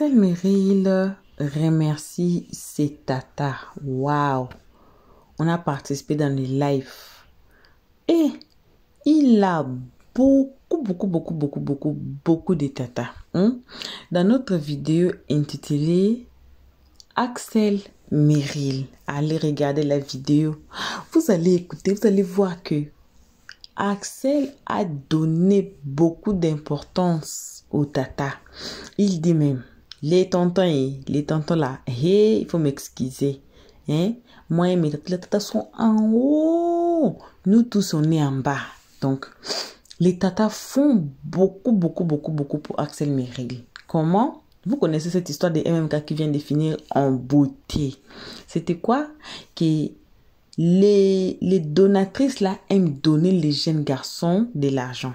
Axel Meryl remercie ses tatas. Waouh! On a participé dans les lives. Et il a beaucoup de tatas. Dans notre vidéo intitulée Axel Meryl, allez regarder la vidéo. Vous allez écouter, vous allez voir que Axel a donné beaucoup d'importance aux tatas. Il dit même, les tontons là, hey, il faut m'excuser. Hein? Moi et mes tatas sont en haut. Nous tous, on est en bas. Donc, les tatas font beaucoup pour Axel Meryl. Comment? Vous connaissez cette histoire de MMK qui vient de finir en beauté. C'était quoi? Que les donatrices là aiment donner les jeunes garçons de l'argent.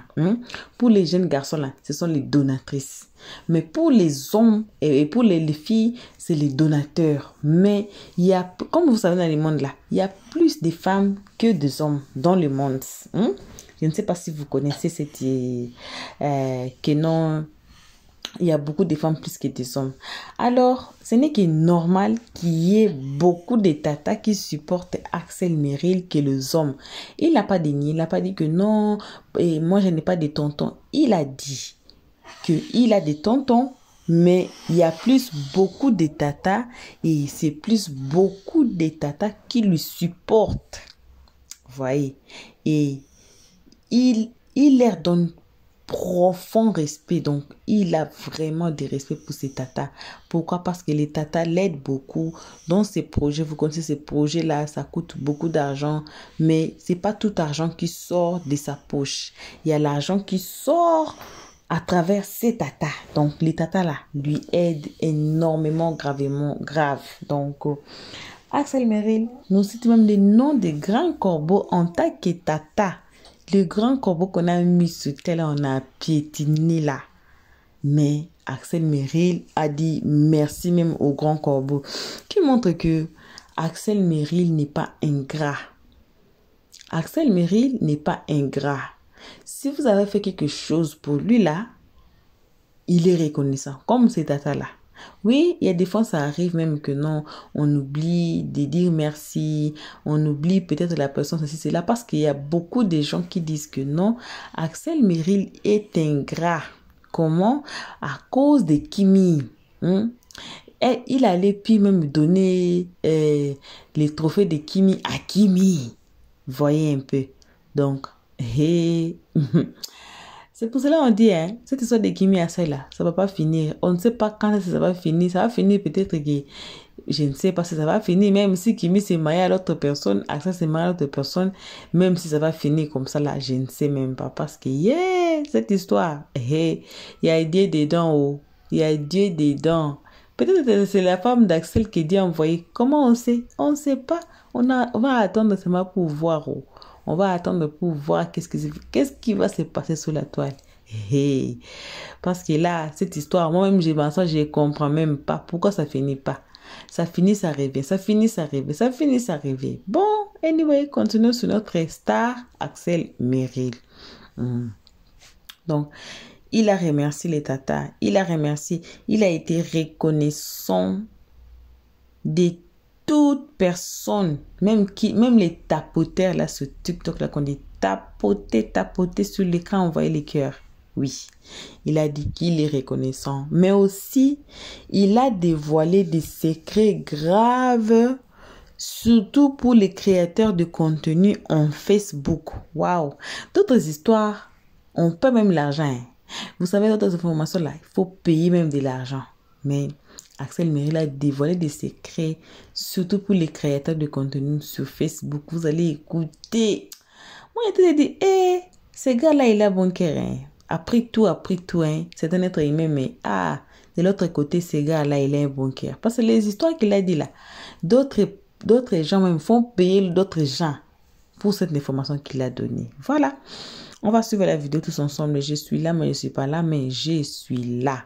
Pour les jeunes garçons là, ce sont les donatrices. Mais pour les hommes et pour les filles, c'est les donateurs. Mais il y a, comme vous savez dans le monde là, il y a plus de femmes que de hommes dans le monde. Je ne sais pas si vous connaissez cette que non. Il y a beaucoup de femmes plus que des hommes. Alors, ce n'est que normal qu'il y ait beaucoup de tatas qui supportent Axel Meryl que les hommes. Il n'a pas dénié, il n'a pas dit que non, et moi je n'ai pas de tontons. Il a dit qu'il a des tontons, mais il y a beaucoup de tatas et c'est beaucoup de tatas qui lui supportent. Vous voyez? Et il leur donne profond respect. Donc, il a vraiment du respect pour ses tatas. Pourquoi? Parce que les tatas l'aident beaucoup dans ses projets. Vous connaissez ces projets-là, ça coûte beaucoup d'argent, mais c'est pas tout argent qui sort de sa poche. Il y a l'argent qui sort à travers ses tatas. Donc, les tatas là lui aident énormément, grave. Donc, Axel Meryl nous cite même les noms des grands corbeaux en tant que tata. Le grand corbeau qu'on a mis sur terre, on a piétiné là. Mais Axel Meryl a dit merci même au grand corbeau. Qui montre que Axel Meryl n'est pas ingrat. Axel Meryl n'est pas ingrat. Si vous avez fait quelque chose pour lui là, il est reconnaissant. Comme ces tatas là. Oui, il y a des fois, ça arrive même que non, on oublie de dire merci, on oublie peut-être la personne, ceci, c'est là, parce qu'il y a beaucoup de gens qui disent que non, Axel Meryl est ingrat. Comment? À cause de Kimi. Et il allait puis même donner les trophées de Kimi à Kimi. Voyez un peu. Donc, hey. C'est pour cela qu'on dit, cette histoire de Kimi à ça là, ça va pas finir. On ne sait pas quand ça va finir. Ça va finir peut-être que, je ne sais pas si ça va finir. Même si Kimi s'est marié à l'autre personne, Axel s'est marié à l'autre personne, même si ça va finir comme ça là, je ne sais même pas. Parce que, cette histoire, il y a Dieu dedans, oh. Il y a Dieu dedans. Peut-être c'est la femme d'Axel qui dit envoyer. Comment on sait? On ne sait pas. On va attendre seulement pour voir, oh. On va attendre pour voir qu'est-ce qui va se passer sous la toile. Parce que là, cette histoire, moi-même, je comprends même pas pourquoi ça finit pas. Ça finit, ça revient. Ça finit, ça revient. Ça finit, ça revient. Bon, anyway, continuons sur notre star, Axel Meryl. Donc, il a remercié les tatas. Il a été reconnaissant des toute personne, même les tapoteurs là sur TikTok là qu'on dit tapoter sur l'écran, envoyer les cœurs. Oui, il a dit qu'il est reconnaissant, mais aussi il a dévoilé des secrets graves, surtout pour les créateurs de contenu en Facebook. Waouh, d'autres histoires, on paie même l'argent. Vous savez, d'autres informations là, il faut payer même de l'argent, mais Axel Meryl a dévoilé des secrets, surtout pour les créateurs de contenu sur Facebook. Vous allez écouter. Moi, je te dis, ce gars-là, il a bon cœur. Après tout, c'est un être humain, mais de l'autre côté, ce gars-là, il a un bon cœur. Parce que les histoires qu'il a dit là, d'autres gens même font payer d'autres gens pour cette information qu'il a donnée. Voilà. On va suivre la vidéo tous ensemble. Je suis là, mais je ne suis pas là, mais je suis là.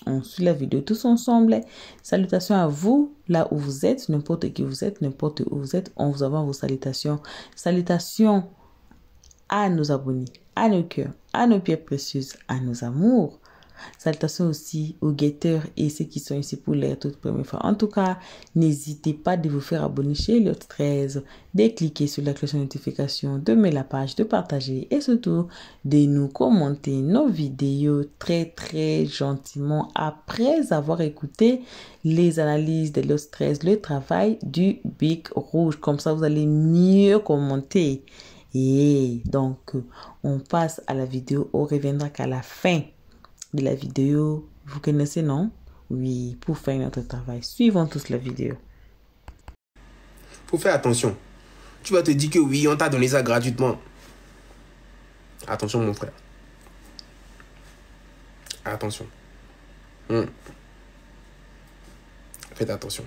On suit la vidéo tous ensemble. Salutations à vous, là où vous êtes, n'importe qui vous êtes, n'importe où vous êtes. On vous envoie vos salutations. Salutations à nos abonnés, à nos cœurs, à nos pierres précieuses, à nos amours. Salutations aussi aux guetteurs et ceux qui sont ici pour les toutes premières fois. En tout cas, n'hésitez pas de vous faire abonner chez Eliott 13, de cliquer sur la cloche de notification, de mettre la page, de partager et surtout de nous commenter nos vidéos très gentiment après avoir écouté les analyses de Eliott 13, le travail du Bic Rouge. Comme ça, vous allez mieux commenter. Et donc, on passe à la vidéo. On reviendra qu'à la fin de la vidéo. Vous connaissez, non? Oui, pour faire notre travail. Suivons tous la vidéo. Faut faire attention. Tu vas te dire que oui, on t'a donné ça gratuitement. Attention, mon frère. Attention. Faites attention.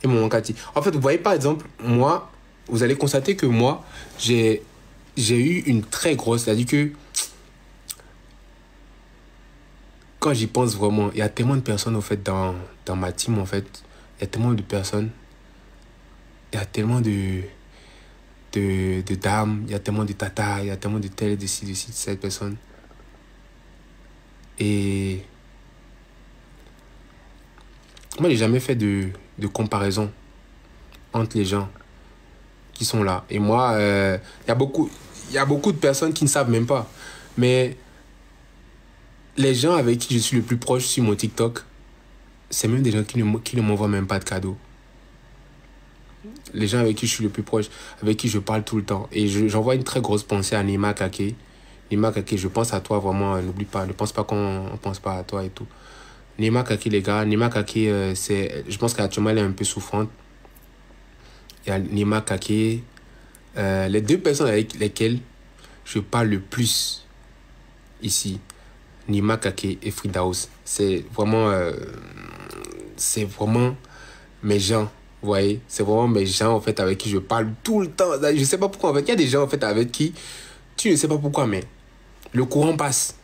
Et mon Cathy. En fait, vous voyez par exemple, moi, vous allez constater que moi, j'ai eu une très grosse... C'est-à-dire que quand j'y pense vraiment, il y a tellement de personnes, en fait, dans ma team, en fait. Il y a tellement de personnes. Il y a tellement de dames, il y a tellement de tatas, il y a tellement de telles, de ci, de cette personne. Et moi, j'ai jamais fait de comparaison entre les gens qui sont là. Et moi, il y a beaucoup de personnes qui ne savent même pas. Mais les gens avec qui je suis le plus proche sur mon TikTok, c'est même des gens qui ne m'envoient même pas de cadeaux. Les gens avec qui je suis le plus proche, avec qui je parle tout le temps. Et j'envoie une très grosse pensée à Nima Kake. Nima Kake, je pense à toi vraiment, n'oublie pas, ne pense pas qu'on ne pense pas à toi et tout. Nima Kake, les gars, Nima Kake, je pense qu'actuellement elle est un peu souffrante. Il y a Nima Kake, les deux personnes avec lesquelles je parle le plus ici, Nima Kake et Fridaus. C'est vraiment mes gens. Vous voyez, c'est vraiment mes gens en fait avec qui je parle tout le temps. Je sais pas pourquoi en fait. Il y a des gens en fait avec qui tu ne sais pas pourquoi, mais le courant passe.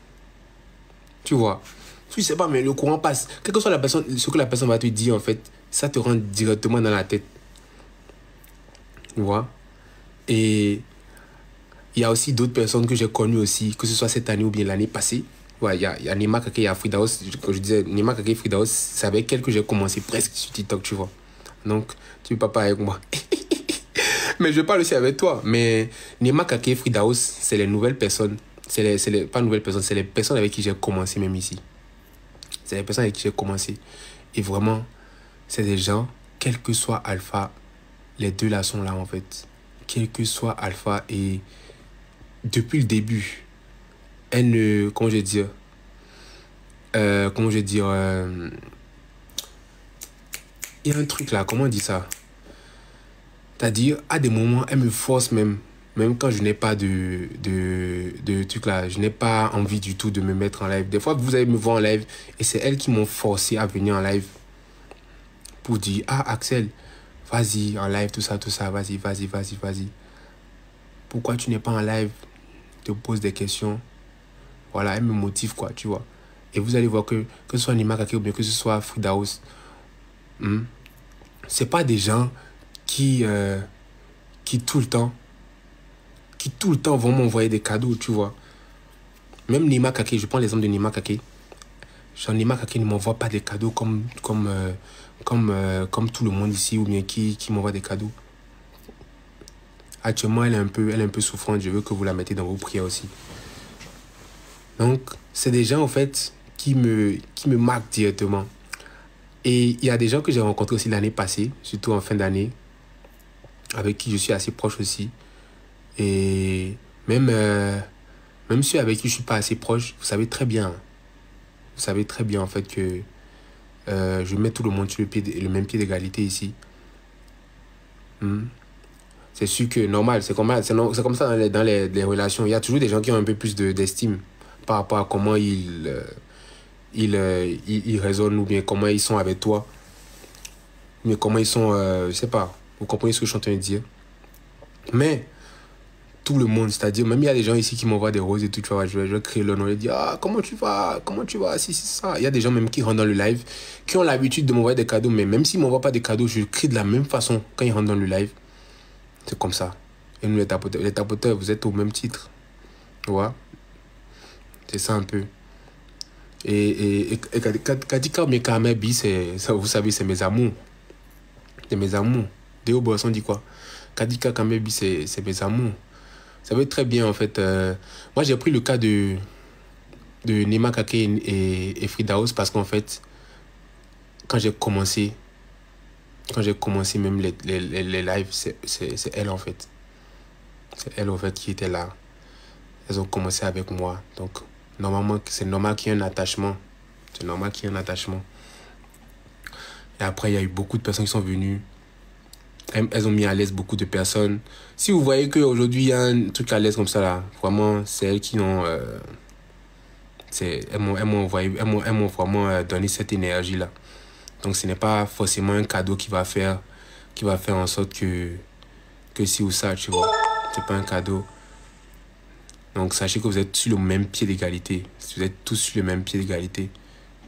Tu vois, tu ne sais pas, mais le courant passe. Quelle que soit la personne, ce que la personne va te dire en fait, ça te rentre directement dans la tête. Tu vois. Et il y a aussi d'autres personnes que j'ai connues aussi, que ce soit cette année ou bien l'année passée. Ouais, il y a Nima Kake, il y a Fridaus. Quand je disais Nima Kake et Fridaus, c'est avec elle que j'ai commencé presque sur TikTok, tu vois. Donc, tu ne peux pas parler avec moi. Mais je parle aussi avec toi. Mais Nima Kake et Fridaus, c'est les nouvelles personnes. Pas nouvelles personnes, c'est les personnes avec qui j'ai commencé même ici. C'est les personnes avec qui j'ai commencé. Et vraiment, c'est des gens, quel que soit Alpha, les deux là sont là en fait. Quel que soit Alpha, et depuis le début, elle ne... Comment je vais dire, il y a un truc là, comment on dit ça? C'est-à-dire, à des moments, elle me force même quand je n'ai pas de truc là, je n'ai pas envie du tout de me mettre en live. Des fois, vous allez me voir en live et c'est elles qui m'ont forcé à venir en live pour dire, ah Axel, vas-y en live, tout ça, vas-y. Pourquoi tu n'es pas en live? Te pose des questions. Voilà, elle me motive quoi, tu vois. Et vous allez voir que ce soit Nima Kake ou bien que ce soit Fridaus, c'est pas des gens qui tout le temps vont m'envoyer des cadeaux, tu vois. Même Nima Kake, je prends l'exemple de Nima Kake. Genre Nima Kake ne m'envoie pas des cadeaux comme tout le monde ici, ou bien qui m'envoie des cadeaux. Actuellement, elle est un peu souffrante. Je veux que vous la mettez dans vos prières aussi. Donc, c'est des gens, en fait, qui me marquent directement. Et il y a des gens que j'ai rencontrés aussi l'année passée, surtout en fin d'année, avec qui je suis assez proche aussi. Et même ceux avec qui je ne suis pas assez proche, vous savez très bien en fait que je mets tout le monde sur le même pied d'égalité ici. C'est sûr que normal, c'est comme ça dans les relations. Il y a toujours des gens qui ont un peu plus d'estime par rapport à comment ils raisonnent, ou bien comment ils sont avec toi. Mais comment ils sont, je sais pas, vous comprenez ce que je suis en train de dire. Mais tout le monde, c'est-à-dire, même il y a des gens ici qui m'envoient des roses et tout, tu vois, je vais créer leur nom et dire, ah, comment tu vas, si, c'est ça. Il y a des gens même qui rentrent dans le live, qui ont l'habitude de m'envoyer des cadeaux, mais même s'ils ne m'envoient pas des cadeaux, je crie de la même façon quand ils rentrent dans le live. C'est comme ça. Et nous, les tapoteurs, vous êtes au même titre. Tu vois? C'est ça un peu. Et Kadika Mekamebi, vous savez, c'est mes amours. C'est mes amours. Déo Boisson dit quoi? Kadika Kamebi, c'est mes amours. Ça veut très bien, en fait. Moi, j'ai pris le cas de Nema Kake et Frida House parce qu'en fait, quand j'ai commencé même les lives, c'est elle, en fait. C'est elle, en fait, qui était là. Elles ont commencé avec moi. Donc, normalement, c'est normal qu'il y ait un attachement. C'est normal qu'il y ait un attachement. Et après, il y a eu beaucoup de personnes qui sont venues. Elles ont mis à l'aise beaucoup de personnes. Si vous voyez qu'aujourd'hui, il y a un truc à l'aise comme ça, là, vraiment, c'est elles qui ont... elles m'ont vraiment donné cette énergie-là. Donc, ce n'est pas forcément un cadeau qui va faire en sorte que si ou ça, tu vois. C'est pas un cadeau. Donc, sachez que vous êtes sur le même pied d'égalité. Vous êtes tous sur le même pied d'égalité.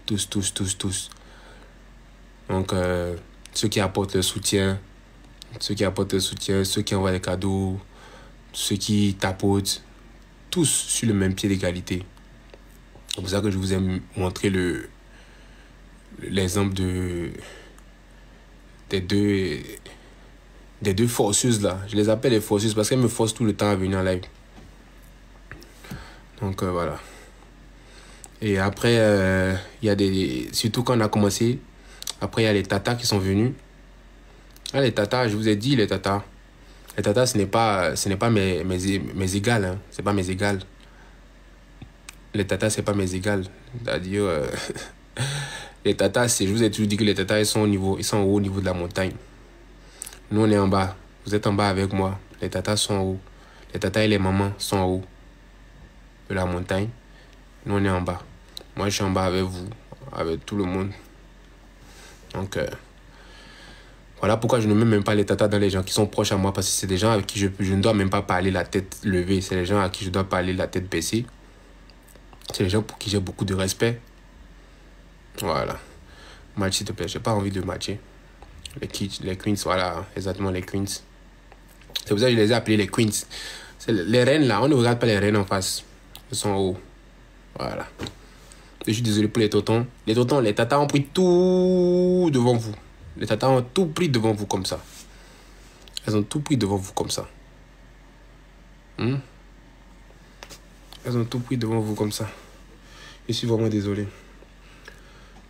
Tous. Donc, ceux qui apportent le soutien, ceux qui envoient des cadeaux, ceux qui tapotent, tous sur le même pied d'égalité. C'est pour ça que je vous ai montré l'exemple des deux forceuses là. Je les appelle les forceuses parce qu'elles me forcent tout le temps à venir en live. Donc voilà. Et après, il y a surtout quand on a commencé, après il y a les tatas qui sont venus. Ah, les tatas, je vous ai dit, les tatas. Les tatas, ce n'est pas mes égales. Hein. C'est pas mes égales. Les tatas, c'est pas mes égales. C'est-à-dire, les tatas, je vous ai toujours dit que les tatas, ils sont en haut au niveau de la montagne. Nous, on est en bas. Vous êtes en bas avec moi. Les tatas sont en haut. Les tatas et les mamans sont en haut de la montagne. Nous, on est en bas. Moi, je suis en bas avec vous, avec tout le monde. Donc, voilà pourquoi je ne mets même pas les tatas dans les gens qui sont proches à moi, parce que c'est des gens avec qui je ne dois même pas parler la tête levée. C'est des gens à qui je dois parler la tête baissée. C'est des gens pour qui j'ai beaucoup de respect. Voilà. Match, s'il te plaît. J'ai pas envie de matcher. Les queens, voilà. Exactement, les queens. C'est pour ça que je les ai appelés les queens. Les reines, là, on ne regarde pas les reines en face. Elles sont en haut. Voilà. Je suis désolé pour les tontons. Les tatas ont pris tout devant vous. Les tatas ont tout pris devant vous comme ça. Elles ont tout pris devant vous comme ça. Elles ont tout pris devant vous comme ça. Je suis vraiment désolé.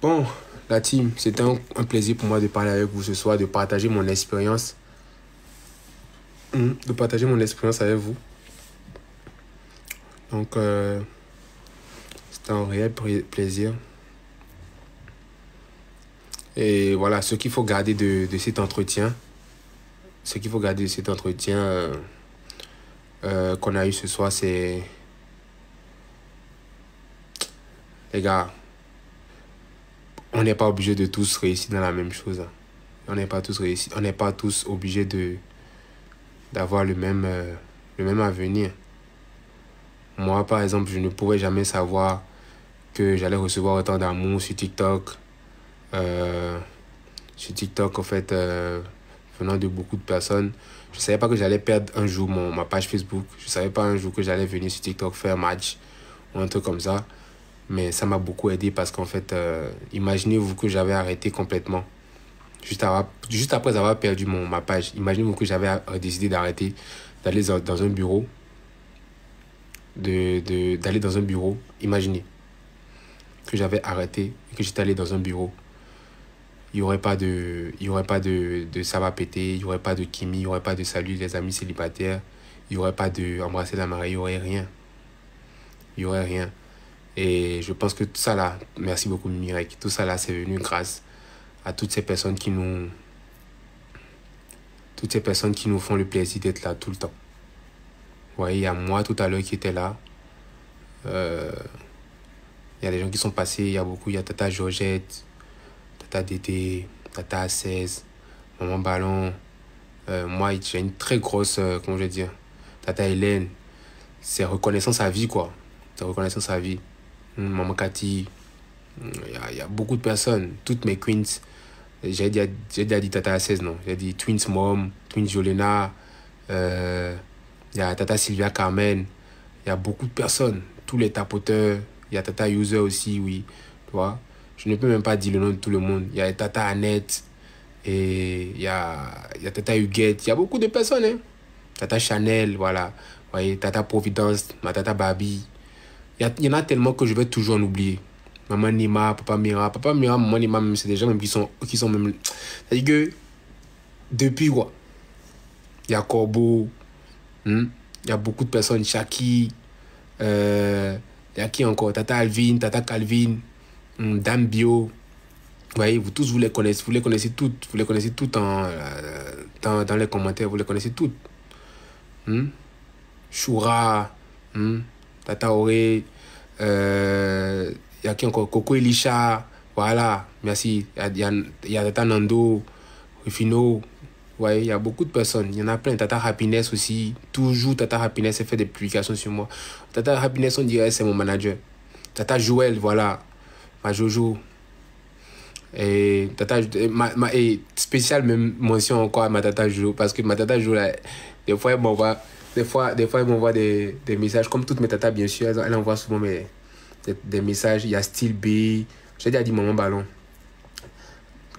Bon, la team, c'était un plaisir pour moi de parler avec vous ce soir, de partager mon expérience. De partager mon expérience avec vous. Donc, c'était un réel plaisir. Et voilà, ce qu'il faut garder de cet entretien, qu'on a eu ce soir, c'est... Les gars, on n'est pas obligé de tous réussir dans la même chose. On n'est pas tous obligés d'avoir le même avenir. Moi, par exemple, je ne pouvais jamais savoir que j'allais recevoir autant d'amour sur TikTok. En fait, venant de beaucoup de personnes. Je ne savais pas que j'allais perdre un jour ma page Facebook. Je ne savais pas un jour que j'allais venir sur TikTok faire match ou un truc comme ça. Mais ça m'a beaucoup aidé parce qu'en fait, imaginez-vous que j'avais arrêté complètement. Juste après avoir perdu ma page. Imaginez-vous que j'avais décidé d'arrêter, d'aller dans un bureau. D'aller dans un bureau. Imaginez que j'avais arrêté et que j'étais allé dans un bureau. Il n'y aurait pas de ça va péter, il n'y aurait pas de Kimi, il n'y aurait pas de salut les amis célibataires, il n'y aurait pas de embrasser la mariée, il n'y aurait rien. Il n'y aurait rien. Et je pense que tout ça là, merci beaucoup Mirek, tout ça là c'est venu grâce à toutes ces personnes qui nous font le plaisir d'être là tout le temps. Vous voyez, il y a moi tout à l'heure qui était là. Il y a des gens qui sont passés, il y a Tata Georgette, Tata Dédé, Tata 16, Maman Ballon. Moi, j'ai une très grosse, comment je vais dire, Tata Hélène. C'est reconnaissance à vie, quoi. C'est reconnaissance à vie. Maman Cathy. Il y a beaucoup de personnes, toutes mes queens. J'ai déjà dit Tata 16, non. J'ai dit Twins Mom, Twins Jolena, Il y a Tata Sylvia Carmen. Il y a beaucoup de personnes. Tous les tapoteurs. Il y a Tata User aussi, oui. Tu vois? Je ne peux même pas dire le nom de tout le monde. Il y a Tata Annette. Et il y a Tata Huguette. Il y a beaucoup de personnes, hein. Tata Chanel, voilà. Vous voyez, Tata Providence, ma Tata Babi. Il y en a tellement que je vais toujours en oublier. Maman Nima, Papa Mira. Papa Mira, Maman Nima, même, c'est des gens même qui sont même... C'est-à-dire que, depuis quoi? Il y a Corbeau. Il y a beaucoup de personnes. Chaki. Il y a qui encore? Tata Alvin, Tata Calvin. Dame Bio. Vous voyez, vous tous, vous les connaissez toutes. Vous les connaissez toutes dans les commentaires. Vous les connaissez toutes. Choura. Tata Auré. Il y a qui encore? Coco Elisha. Voilà, merci. Il y a Tata Nando. Rufino. Ouais, il y a beaucoup de personnes. Il y en a plein. Tata Happiness aussi. Toujours Tata Happiness, elle fait des publications sur moi. Tata Happiness, on dirait c'est mon manager. Tata Joël, voilà. Ma Jojo. Et Tata... Et spécial même mention encore à ma Tata Jojo. Parce que ma Tata Jojo, là, des fois, elle m'envoie... Des fois, elle m'envoie des messages. Comme toutes mes tatas, bien sûr, elle envoie souvent des messages. Il y a Style B. J'ai déjà dit Maman Ballon.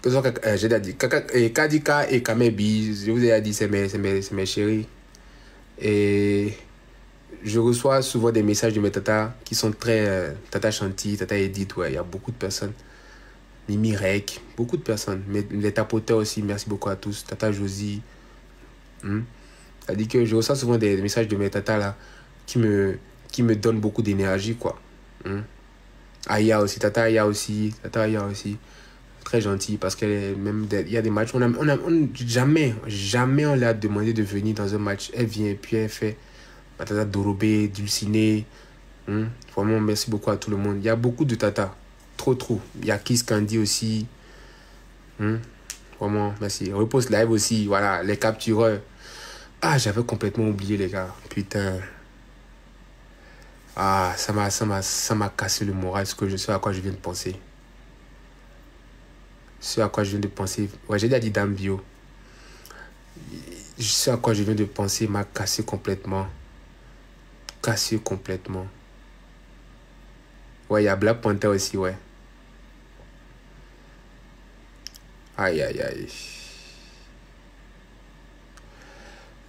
J'ai déjà dit Kadika et Kamebi. Je vous ai dit, c'est mes chéris. Et je reçois souvent des messages de mes tatas qui sont très... Tata Chanty, Tata Edith, ouais, il y a beaucoup de personnes. Mimi Rek, beaucoup de personnes. Mais les tapoteurs aussi, merci beaucoup à tous. Tata Josie. Ça dit que je reçois souvent des messages de mes tatas là qui me donnent beaucoup d'énergie, quoi. Aya aussi, Tata Aya aussi. Très gentil parce qu'il y a des matchs. Jamais on l'a demandé de venir dans un match. Elle vient et puis elle fait ma Tata Dorobé, Dulciné. Vraiment, merci beaucoup à tout le monde. Il y a beaucoup de tatas. Trop. Il y a Kiss Candy aussi. Vraiment, merci. Repose Live aussi. Voilà, les captureurs. Ah, j'avais complètement oublié, les gars. Putain. Ah, ça m'a cassé le moral, ce à quoi je viens de penser. Ouais, j'ai déjà dit Dame Bio. Ce à quoi je viens de penser m'a cassé complètement. Ouais, il y a Black Panther aussi, ouais. Aïe.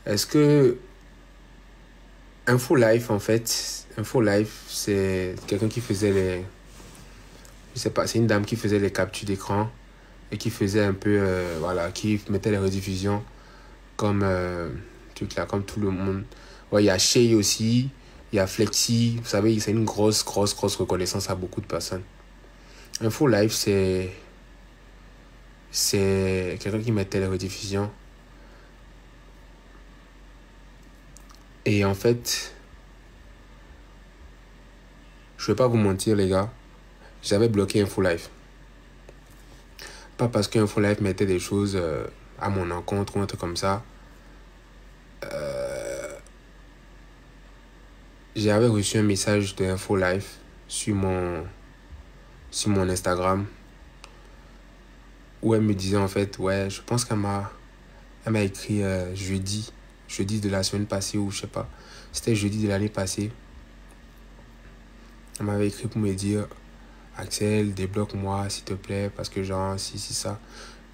Est-ce que Info Live, en fait, c'est quelqu'un qui faisait les... Je sais pas, c'est une dame qui faisait les captures d'écran et qui faisait un peu, voilà, qui mettait les rediffusions comme, comme tout le monde. Ouais, il y a Shay aussi, il y a Flexi, vous savez, c'est une grosse reconnaissance à beaucoup de personnes. Info Live, c'est quelqu'un qui mettait les rediffusions. Et en fait, je vais pas vous mentir, les gars, j'avais bloqué Info Live. Pas parce que Info Live mettait des choses à mon encontre ou un truc comme ça. J'avais reçu un message de Info Live sur mon Instagram où elle me disait en fait, ouais, je pense qu'elle m'a écrit jeudi de la semaine passée ou je sais pas. C'était jeudi de l'année passée. Elle m'avait écrit pour me dire, Axel, débloque-moi s'il te plaît parce que genre, si ça.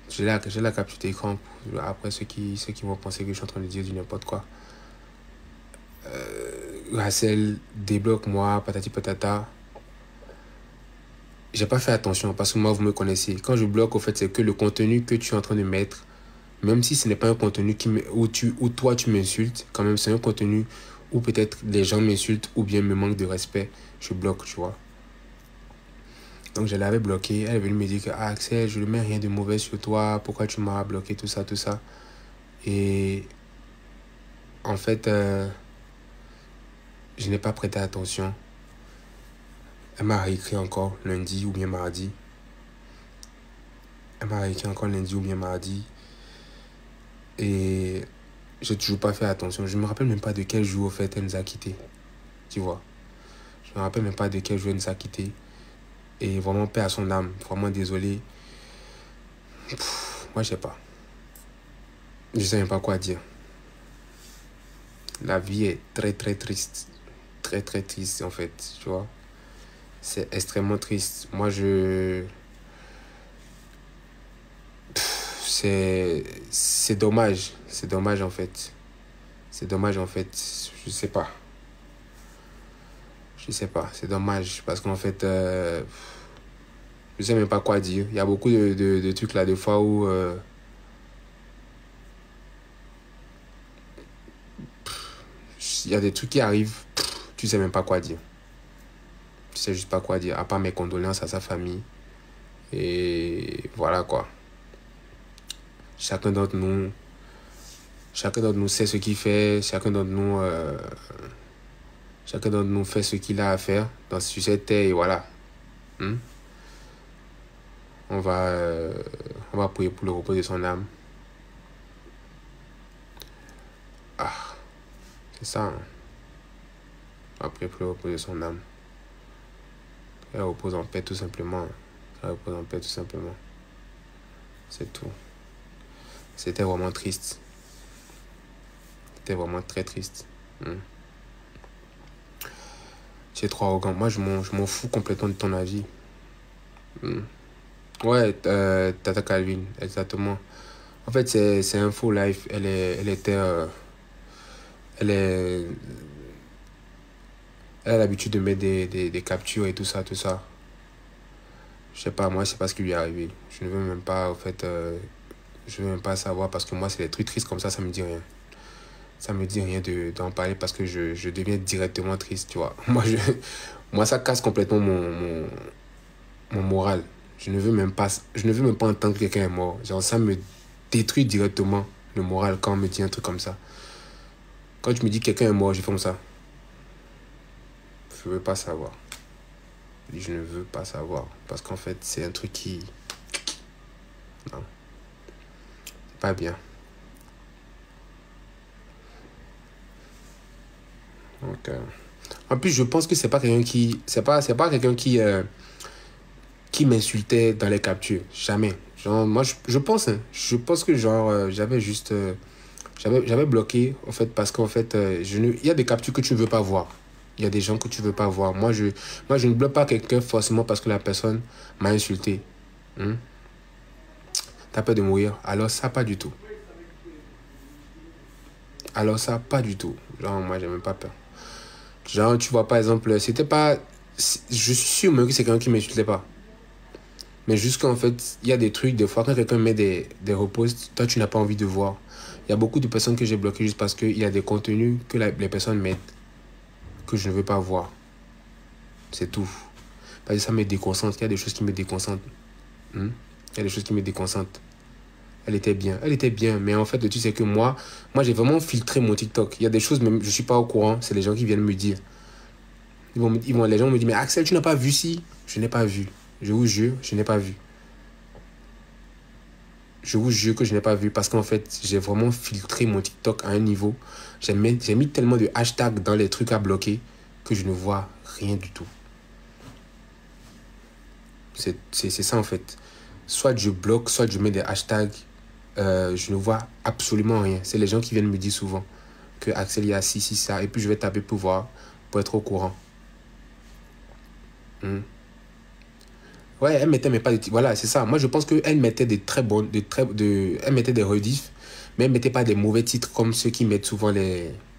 J'ai la capture d'écran. Après, ceux qui vont penser que je suis en train de dire du n'importe quoi. Axel, débloque-moi, patati patata. J'ai pas fait attention parce que moi, vous me connaissez. Quand je bloque, au fait, c'est que le contenu que tu es en train de mettre, même si ce n'est pas un contenu où toi tu m'insultes, quand même, c'est un contenu où peut-être les gens m'insultent ou bien me manquent de respect, je bloque, tu vois. Donc je l'avais bloqué. Elle est venue me dire que Axel, je ne mets rien de mauvais sur toi. Pourquoi tu m'as bloqué, tout ça. Et en fait, je n'ai pas prêté attention. Elle m'a réécrit encore lundi ou bien mardi. Et j'ai toujours pas fait attention. Je me rappelle même pas de quel jour, au fait, elle nous a quittés. Tu vois. Je me rappelle même pas de quel jour elle nous a quittés. Et vraiment, paix à son âme. Vraiment désolé. Moi, je sais pas. Je sais même pas quoi dire. La vie est très très triste. Très très triste en fait, tu vois. C'est extrêmement triste. Moi c'est dommage. C'est dommage en fait. C'est dommage en fait. Je sais pas. Je sais pas. C'est dommage parce qu'en fait, je sais même pas quoi dire. Il y a beaucoup de trucs là, des fois où il y a des trucs qui arrivent, tu sais même pas quoi dire. Tu sais juste pas quoi dire, à part mes condoléances à sa famille. Et voilà quoi. Chacun d'entre nous sait ce qu'il fait. Chacun d'entre nous fait ce qu'il a à faire sur cette terre et voilà. On va prier pour le repos de son âme. Ah, c'est ça. Hein. On va prier pour le repos de son âme. Elle repose en paix tout simplement. Elle repose en paix tout simplement. C'est tout. C'était vraiment triste. C'était vraiment très triste. Tu es trop arrogant. Moi, je m'en fous complètement de ton avis. Ouais, Tata Calvin, exactement. En fait, c'est Info Live. Elle a l'habitude de mettre des captures et tout ça, tout ça. Je sais pas, moi, c'est pas ce qui lui est arrivé. Je ne veux même pas, en fait, je veux même pas savoir parce que moi, c'est des trucs tristes comme ça me dit rien. Ça me dit rien d'en parler parce que je deviens directement triste, tu vois. Moi, ça casse complètement mon moral. Je ne veux même pas entendre que quelqu'un est mort. Genre, ça me détruit directement le moral quand on me dit un truc comme ça. Quand tu me dis que quelqu'un est mort, je fais comme ça. Je veux pas savoir. Je ne veux pas savoir. Parce qu'en fait, c'est un truc qui... Non. C'est pas bien. Donc, en plus, je pense que c'est pas quelqu'un qui... C'est pas quelqu'un qui m'insultait dans les captures. Jamais. Genre, moi, je pense que genre, j'avais juste... J'avais bloqué, en fait, parce qu'en fait, il y a des captures que tu ne veux pas voir. Il y a des gens que tu ne veux pas voir. Moi, je ne bloque pas quelqu'un forcément parce que la personne m'a insulté. T'as peur de mourir? Alors ça, pas du tout. Genre, moi, j'ai même pas peur. Genre, tu vois, par exemple, c'était pas... Je suis sûr même que c'est quelqu'un qui ne m'insultait pas. Mais juste qu'en fait, il y a des trucs, des fois, quand quelqu'un met des reposts, toi, tu n'as pas envie de voir. Il y a beaucoup de personnes que j'ai bloquées juste parce qu'il y a des contenus que les personnes mettent que je ne veux pas voir. C'est tout. Parce que ça me déconcentre. Il y a des choses qui me déconcentrent. Il y a des choses qui me déconcentrent. Elle était bien. Mais en fait, tu sais que moi j'ai vraiment filtré mon TikTok. Il y a des choses, même je ne suis pas au courant. C'est les gens qui viennent me dire. Les gens me disent, mais Axel, tu n'as pas vu si? Je n'ai pas vu. Je vous jure, je n'ai pas vu. Je vous jure que je n'ai pas vu parce qu'en fait, j'ai vraiment filtré mon TikTok à un niveau. J'ai mis tellement de hashtags dans les trucs à bloquer que je ne vois rien du tout. C'est ça en fait. Soit je bloque, soit je mets des hashtags. Je ne vois absolument rien. C'est les gens qui viennent me dire souvent que Axel, il y a ci, ça. Et puis je vais taper pour voir, pour être au courant. Ouais, elle mettait, mais pas de... Voilà, c'est ça. Moi, je pense qu'elle mettait elle mettait des rediffs, mais elle mettait pas des mauvais titres comme ceux qui mettent souvent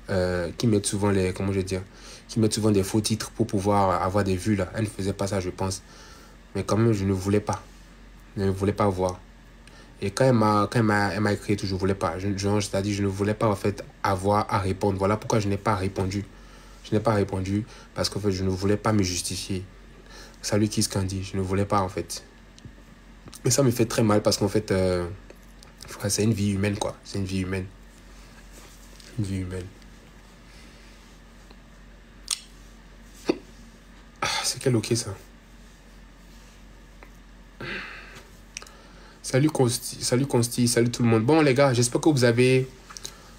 comment je vais dire, qui mettent souvent des faux titres pour pouvoir avoir des vues, là. Elle ne faisait pas ça, je pense. Mais quand même, je ne voulais pas. Je ne voulais pas voir. Et quand elle m'a écrit tout, je ne voulais pas. C'est-à-dire, je ne voulais pas, en fait, avoir à répondre. Voilà pourquoi je n'ai pas répondu. Je n'ai pas répondu parce qu'en fait, je ne voulais pas me justifier. Salut Kiss Candy, je ne voulais pas en fait. Mais ça me fait très mal parce qu'en fait, c'est une vie humaine quoi. C'est une vie humaine. Une vie humaine. Ah, c'est quel ok ça. Salut Consti, salut tout le monde. Bon les gars, j'espère que vous avez...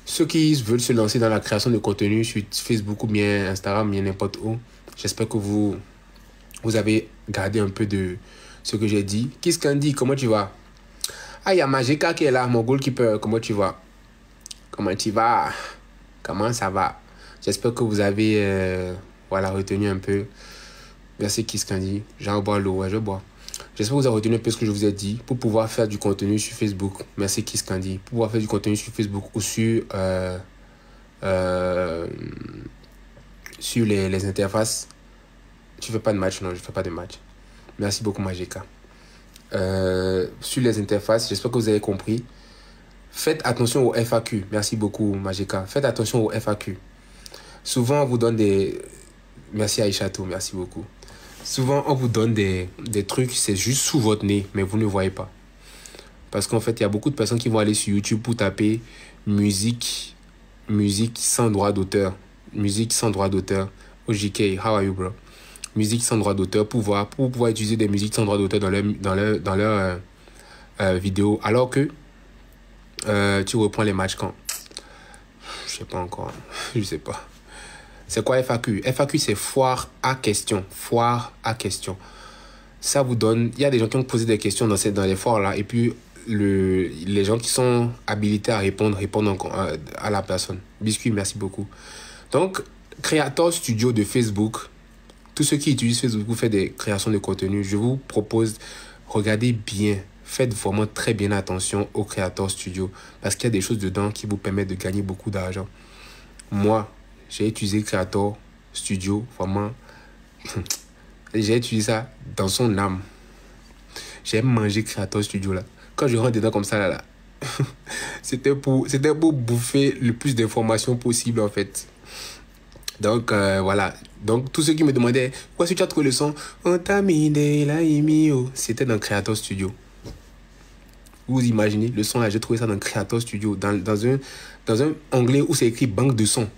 Ceux qui veulent se lancer dans la création de contenu sur Facebook ou bien Instagram, bien n'importe où, j'espère que vous avez gardé un peu de ce que j'ai dit. Kiss Candy, comment tu vas? Ah, il y a Majeka qui est là, mon goalkeeper. Comment tu vas? Comment tu vas? Comment ça va? J'espère que vous avez voilà, retenu un peu. Merci Kiss Candy. J'en bois l'eau, ouais, je bois. J'espère que vous avez retenu un peu ce que je vous ai dit pour pouvoir faire du contenu sur Facebook. Merci Kiss Candy. Pour pouvoir faire du contenu sur Facebook ou sur les interfaces. Tu fais pas de match? Non, je fais pas de match. Merci beaucoup Majeka. Sur les interfaces, j'espère que vous avez compris. Faites attention au FAQ. Merci beaucoup Majeka. Faites attention au FAQ. Souvent on vous donne des... Merci Aïchatou, merci beaucoup. Souvent on vous donne des trucs, c'est juste sous votre nez, mais vous ne voyez pas. Parce qu'en fait, il y a beaucoup de personnes qui vont aller sur YouTube pour taper musique sans droit d'auteur. Musique sans droit d'auteur. OJK, how are you bro? Musique sans droit d'auteur pour pouvoir utiliser des musiques sans droit d'auteur dans leur vidéo. Alors que tu reprends les matchs quand? Je sais pas encore. Je sais pas. C'est quoi FAQ? FAQ, c'est foire à question. Foire à question. Ça vous donne... Il y a des gens qui ont posé des questions dans les foires là. Et puis, les gens qui sont habilités à répondent à la personne. Biscuit, merci beaucoup. Donc, Creator Studio de Facebook. Tous ceux qui utilisent Facebook pour faire des créations de contenu, je vous propose, regardez bien. Faites vraiment très bien attention au Creator Studio. Parce qu'il y a des choses dedans qui vous permettent de gagner beaucoup d'argent. Moi, j'ai utilisé Creator Studio, vraiment. J'ai utilisé ça dans son âme. J'ai mangé Creator Studio là. Quand je rentre dedans comme ça là, c'était pour bouffer le plus d'informations possible en fait. Donc voilà. Donc tous ceux qui me demandaient où est-ce que tu as trouvé le son, c'était dans Creator Studio. Vous imaginez le son là, j'ai trouvé ça dans Creator Studio, dans un onglet où c'est écrit banque de sons.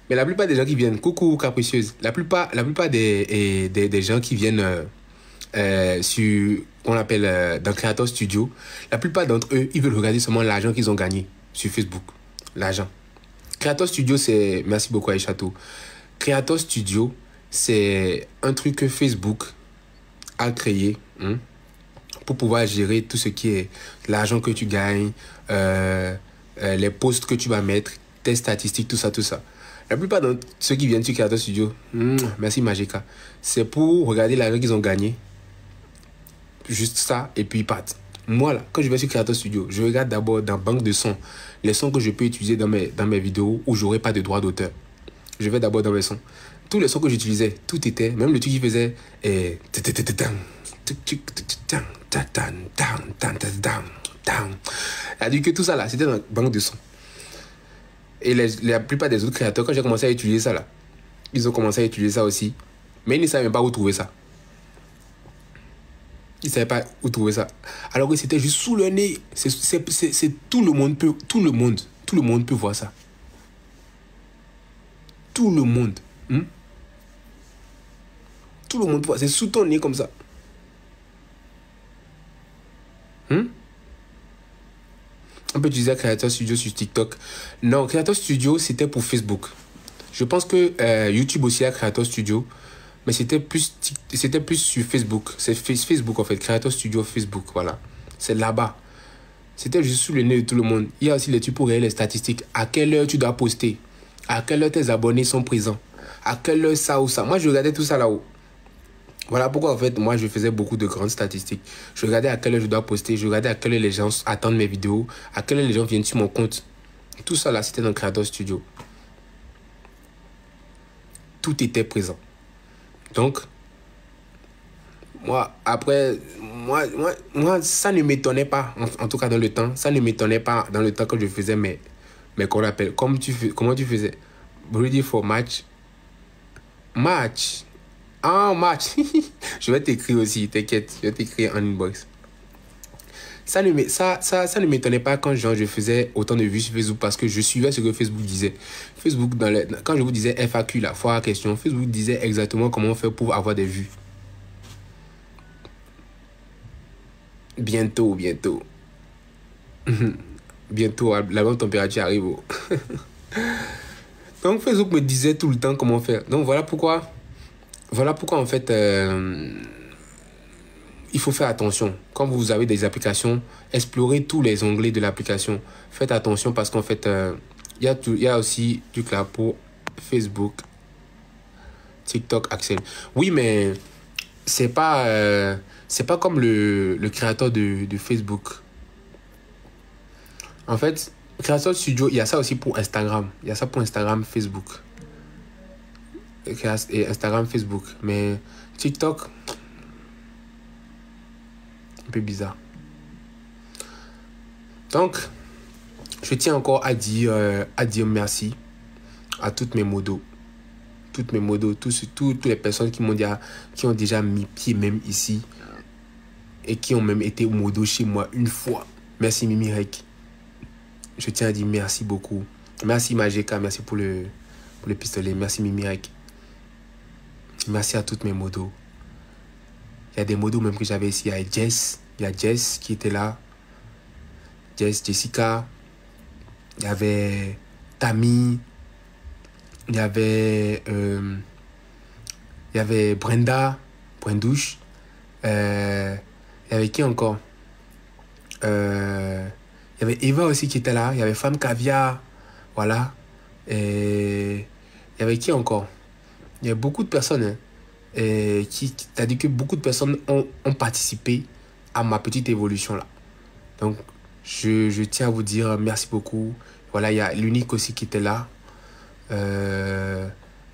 Mais la plupart des gens qui viennent, coucou capricieuse, la plupart des gens qui viennent sur, qu'on appelle dans Creator Studio, la plupart d'entre eux, ils veulent regarder seulement l'argent qu'ils ont gagné sur Facebook. L'argent. Creator Studio, c'est... Merci beaucoup Aïchatou. Creator Studio, c'est un truc que Facebook a créé pour pouvoir gérer tout ce qui est l'argent que tu gagnes, les posts que tu vas mettre, tes statistiques, tout ça, tout ça. La plupart de ceux qui viennent sur Creator Studio, merci Majeka, c'est pour regarder l'argent qu'ils ont gagné. Juste ça, et puis ils partent. Moi, là, quand je vais sur Creator Studio, je regarde d'abord dans banque de sons, les sons que je peux utiliser dans mes vidéos où j'aurai pas de droit d'auteur. Je vais d'abord dans mes sons. Tous les sons que j'utilisais, tout était, même le truc qui faisait... C'est-à-dire que tout ça là, c'était dans la banque de sons. Et la plupart des autres créateurs, quand j'ai commencé à utiliser ça là, ils ont commencé à utiliser ça aussi. Mais ils ne savaient même pas où trouver ça. Ils ne savaient pas où trouver ça. Alors que c'était juste sous le nez. Tout le monde peut voir ça. Tout le monde. Tout le monde peut voir. C'est sous ton nez comme ça. On peut utiliser Creator Studio sur TikTok. Non, Creator Studio, c'était pour Facebook. Je pense que YouTube aussi a Creator Studio. Mais c'était plus sur Facebook. C'est Facebook en fait. Creator Studio Facebook, voilà. C'est là-bas. C'était juste sous le nez de tout le monde. Il y a aussi les trucs pour regarder les statistiques. À quelle heure tu dois poster. À quelle heure tes abonnés sont présents. À quelle heure ça ou ça. Moi, je regardais tout ça là-haut. Voilà pourquoi en fait moi je faisais beaucoup de grandes statistiques. Je regardais à quelle heure je dois poster, je regardais à quelle heure les gens attendent mes vidéos, à quelle heure les gens viennent sur mon compte. Tout ça là c'était dans Creator Studio. Tout était présent. Donc moi ça ne m'étonnait pas en tout cas dans le temps, ça ne m'étonnait pas dans le temps que je faisais mais qu'on appelle comment tu faisais ready for match. Ah, match. Je vais t'écrire aussi, t'inquiète. Je vais t'écrire en inbox. Ça ne m'étonnait pas quand je faisais autant de vues sur Facebook parce que je suivais ce que Facebook disait. Facebook, quand je vous disais FAQ, la foire à question, Facebook disait exactement comment faire pour avoir des vues. Bientôt. Bientôt, la bonne température arrive. Donc, Facebook me disait tout le temps comment faire. Donc, voilà pourquoi en fait il faut faire attention. Quand vous avez des applications, explorez tous les onglets de l'application. Faites attention parce qu'en fait Il y a aussi du là pour Facebook, TikTok, Axel. Oui, mais c'est pas comme le créateur de Facebook. En fait, Créateur Studio, il y a ça aussi pour Instagram. Il y a ça pour Instagram, Facebook. Et Instagram, Facebook. Mais TikTok, un peu bizarre. Donc, je tiens encore à dire merci à toutes mes modos. Toutes les personnes qui ont déjà mis pied même ici et qui ont même été modo chez moi une fois. Merci Mimi Rek. Je tiens à dire merci beaucoup. Merci Majeka, merci pour le pistolet. Merci Mimi Rek. Merci à toutes mes modos. Il y a des modos même que j'avais ici. Il y a Jess qui était là. Jessica. Il y avait Tammy. Il y avait Brenda. Brendouche. Il y avait qui encore? Il y avait Eva aussi qui était là. Il y avait Femme Caviar. Voilà. Et il y avait qui encore? Il y a beaucoup de personnes. Hein, c'est-à-dire que beaucoup de personnes ont participé à ma petite évolution là. Donc, je tiens à vous dire merci beaucoup. Voilà, il y a l'unique aussi qui était là.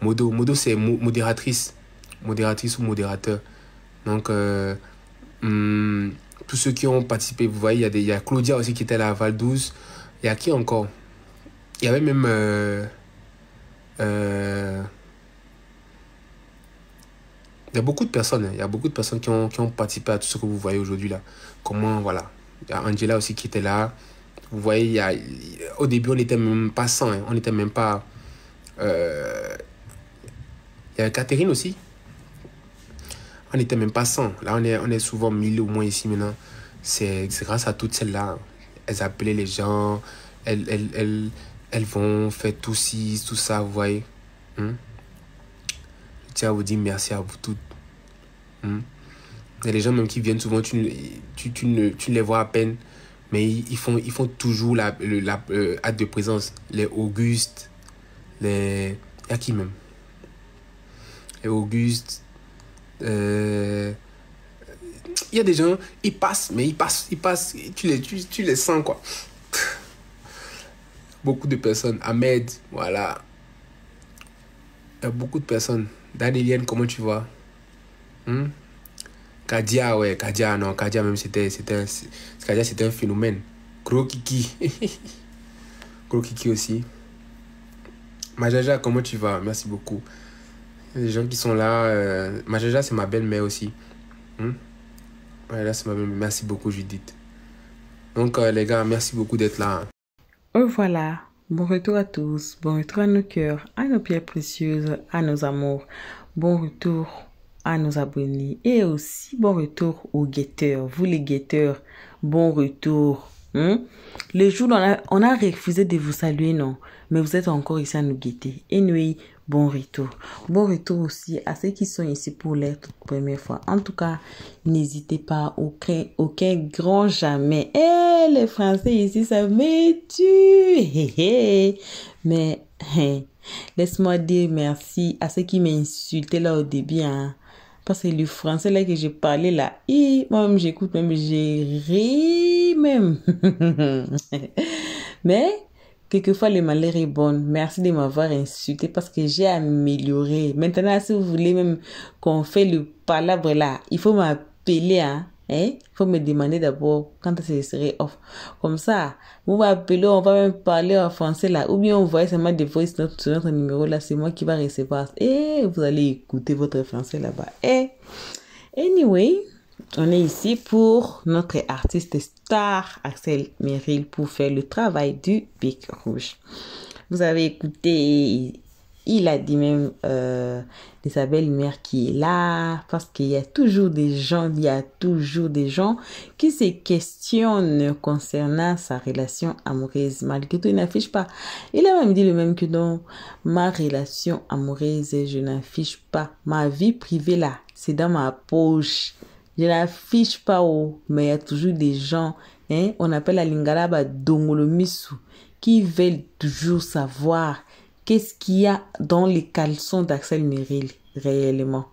Modo c'est modératrice. Modératrice ou modérateur. Donc, tous ceux qui ont participé, vous voyez, il y a Claudia aussi qui était là à Val 12. Il y a qui encore? Il y avait même... il y a beaucoup de personnes. Hein. Il y a beaucoup de personnes qui ont participé à tout ce que vous voyez aujourd'hui là. Comment, voilà. Il y a Angela aussi qui était là. Vous voyez, au début, on n'était même pas 100. Hein. On n'était même pas... il y a Catherine aussi. On n'était même pas 100. Là, on est souvent 1000 au moins ici maintenant. C'est grâce à toutes celles-là. Elles appelaient les gens. Elles vont faire tout ci, tout ça, vous voyez. Je tiens à vous dire merci à vous toutes. Il y a des gens même qui viennent souvent, tu ne les vois à peine. Mais ils font toujours la acte de présence. Les Auguste, il y a qui même? Les Auguste... il y a des gens, ils passent, tu les sens quoi. Beaucoup de personnes. Ahmed, voilà. Il y a beaucoup de personnes. Danielienne, comment tu vas? Kadia, ouais, Kadia, non, Kadia même Kadia c'était un phénomène. Gros Kiki. Gros Kiki aussi. Majaja, comment tu vas? Merci beaucoup. Il y a des gens qui sont là. Majaja, c'est ma belle-mère aussi. Ouais, là, c'est ma belle-mère. Merci beaucoup, Judith. Donc, les gars, merci beaucoup d'être là. Voilà. Bon retour à tous. Bon retour à nos cœurs, à nos pierres précieuses, à nos amours. Bon retour à nos abonnés. Et aussi, bon retour aux guetteurs. Vous, les guetteurs, bon retour. Le jour où on a refusé de vous saluer, non. Mais vous êtes encore ici à nous guetter. Anyway, bon retour. Bon retour aussi à ceux qui sont ici pour la toute première fois. En tout cas, n'hésitez pas, aucun grand jamais. Les Français ici, ça me tue. Mais, laisse-moi dire merci à ceux qui m'insultaient là au début. Hein. Parce que le français là que j'ai parlé là, moi-même j'écoute, même j'ai ri même. Mais... quelquefois, le malheur est bon. Merci de m'avoir insulté parce que j'ai amélioré. Maintenant, si vous voulez même qu'on fait le palabre là, il faut m'appeler. Il faut me demander d'abord quand ce serait off. Comme ça, vous m'appelez, on va même parler en français là. Ou bien on voit seulement des voice notes sur notre numéro là. C'est moi qui va recevoir. Et vous allez écouter votre français là-bas. Anyway... on est ici pour notre artiste star, Axel Merrill, pour faire le travail du Bec Rouge. Vous avez écouté, il a dit même Isabelle Mère qui est là, parce qu'il y a toujours des gens, qui se questionnent concernant sa relation amoureuse. Malgré tout, il n'affiche pas. Il a même dit le même que dans ma relation amoureuse, je n'affiche pas. Ma vie privée là, c'est dans ma poche. Je n'affiche pas, mais il y a toujours des gens, on appelle la lingala dongolomisu, qui veulent toujours savoir qu'est-ce qu'il y a dans les caleçons d'Axel Merrill réellement.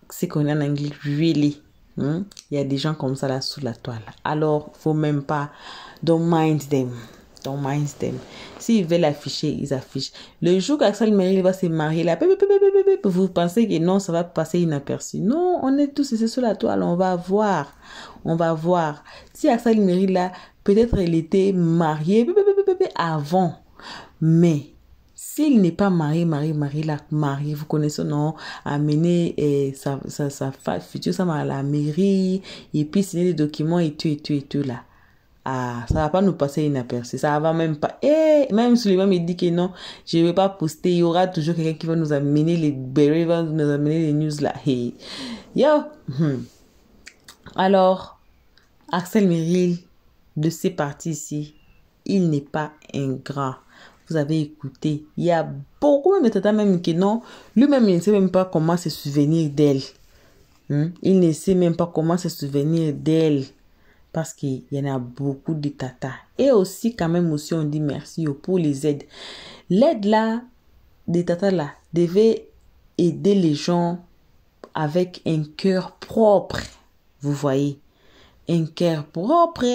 C'est qu'on a en anglais, really. Il y a des gens comme ça là sous la toile. Alors, faut même pas, don't mind them. Don't mind them. S'ils veulent afficher, ils affichent. Le jour qu'Axel Merrill va se marier là, vous pensez que non, ça va passer inaperçu. Non, on est tous ici sur la toile, on va voir. On va voir. Si Aksel Merrill là, peut-être il était marié avant. Mais s'il n'est pas marié, vous connaissez, non, amener sa future femme à la mairie, et puis signer des documents et tout là. Ah, ça va pas nous passer inaperçu. Ça va même pas. Même Suleiman me dit que non, je vais pas poster. Il y aura toujours quelqu'un qui va nous amener les berries, va nous amener les news là. Hey. Yo. Alors, Aksel Merrill, de ces parties ici, il n'est pas ingrat. Vous avez écouté. Il y a beaucoup de tatas même qui non. Lui-même, il ne sait même pas comment se souvenir d'elle. Il ne sait même pas comment se souvenir d'elle. Parce qu'il y en a beaucoup de tatas. Et aussi, quand même, aussi, on dit merci pour les aides. L'aide là, des tatas là, devait aider les gens avec un cœur propre. Vous voyez, un cœur propre.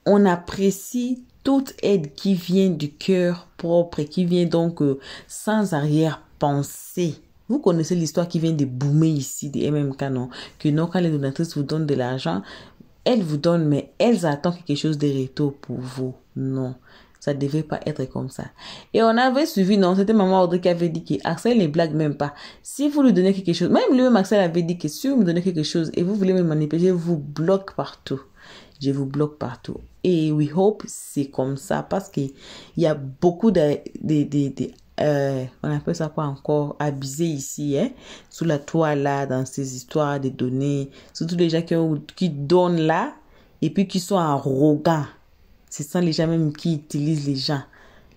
On apprécie toute aide qui vient du cœur propre, qui vient donc sans arrière-pensée. Vous connaissez l'histoire qui vient de boomer ici, des MMK, non? Que non, quand les donatrices vous donnent de l'argent, elles vous donnent, mais elles attendent quelque chose de retour pour vous. Non, ça ne devait pas être comme ça. Et on avait suivi, non, c'était maman Audrey qui avait dit que Aksel ne blague même pas. Si vous lui donnez quelque chose, même lui-même Aksel avait dit que si vous me donnez quelque chose et vous voulez me manipuler, je vous bloque partout. Je vous bloque partout. Et we hope c'est comme ça parce qu'il y a beaucoup on appelle ça quoi encore, abusé ici, hein, sous la toile là, dans ces histoires de données, surtout les gens qui donnent là, et puis qui sont arrogants. Ce sont les gens même qui utilisent les gens.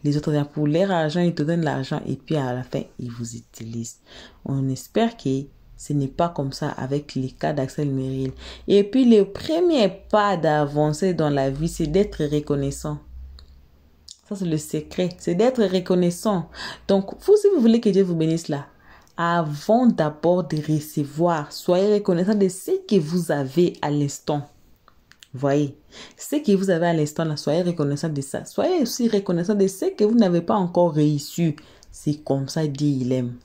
Les autres, pour leur argent, ils te donnent l'argent, et puis à la fin, ils vous utilisent. On espère que ce n'est pas comme ça avec les cas d'Aksel Merrill. Et puis, le premier pas d'avancer dans la vie, c'est d'être reconnaissant. Ça, c'est le secret. C'est d'être reconnaissant. Donc, vous, si vous voulez que Dieu vous bénisse là, avant d'abord de recevoir, soyez reconnaissant de ce que vous avez à l'instant. Voyez, ce que vous avez à l'instant là, soyez reconnaissant de ça. Soyez aussi reconnaissant de ce que vous n'avez pas encore réussi. C'est comme ça, Dieu, il aime.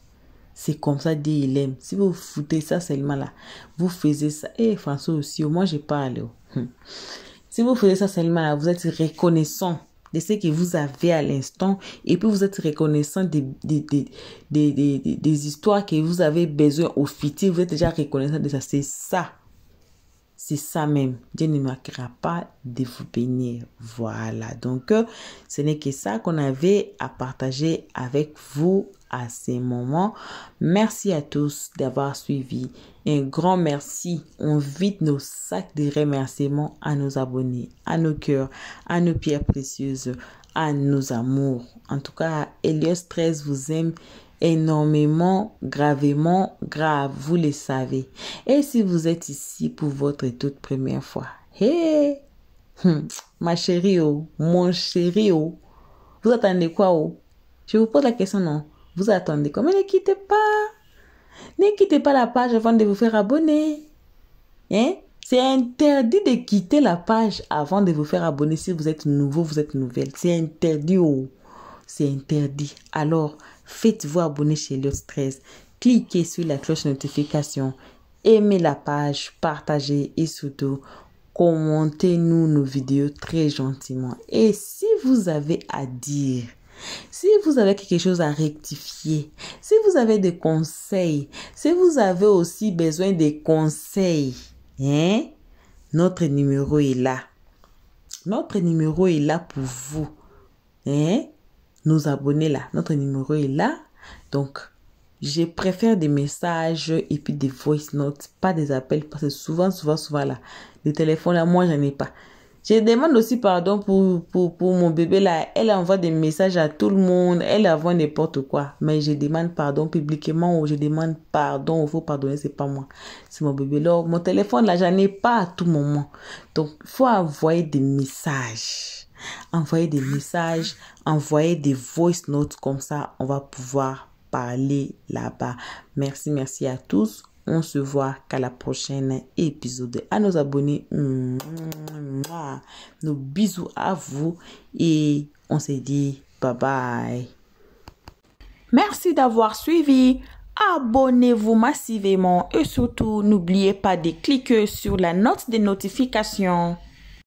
C'est comme ça, Dieu, il aime. Si vous foutez ça seulement là, vous faisiez ça. François aussi, moi, je parle. Si vous faisiez ça seulement là, vous êtes reconnaissant de ce que vous avez à l'instant, et puis vous êtes reconnaissant des histoires que vous avez besoin au futur, vous êtes déjà reconnaissant de ça. C'est ça. C'est ça même. Dieu ne manquera pas de vous bénir. Voilà. Donc, ce n'est que ça qu'on avait à partager avec vous à ces moments. Merci à tous d'avoir suivi. Un grand merci. On vide nos sacs de remerciements à nos abonnés, à nos cœurs, à nos pierres précieuses, à nos amours. En tout cas, Elios 13 vous aime énormément, gravement, grave, vous le savez. Et si vous êtes ici pour votre toute première fois, hey, ma chérie, oh, mon chéri, oh, vous attendez quoi, oh? Je vous pose la question, non? Vous attendez quoi? Mais ne quittez pas la page avant de vous faire abonner. Hein? C'est interdit de quitter la page avant de vous faire abonner si vous êtes nouveau, vous êtes nouvelle. C'est interdit, oh. C'est interdit. Alors, faites-vous abonner chez Elios 13. Cliquez sur la cloche de notification. Aimez la page, partagez et surtout, commentez-nous nos vidéos très gentiment. Et si vous avez à dire, si vous avez quelque chose à rectifier, si vous avez des conseils, si vous avez aussi besoin des conseils, hein, notre numéro est là. Notre numéro est là pour vous. Hein? Nos abonnés là. Notre numéro est là. Donc, je préfère des messages et puis des voice notes, pas des appels, parce que souvent là, les téléphones là, moi, j'en ai pas. Je demande aussi pardon pour mon bébé là. Elle envoie des messages à tout le monde. Elle envoie n'importe quoi. Mais je demande pardon publiquement ou je demande pardon. Il faut pardonner, c'est pas moi. C'est mon bébé. Alors, mon téléphone là, j'en ai pas à tout moment. Donc, il faut envoyer des messages. envoyer des messages, envoyer des voice notes, comme ça, on va pouvoir parler là-bas. Merci, merci à tous. On se voit qu'à la prochaine épisode. À nos abonnés, nos bisous à vous et on se dit bye bye. Merci d'avoir suivi. Abonnez-vous massivement et surtout n'oubliez pas de cliquer sur la note de notification.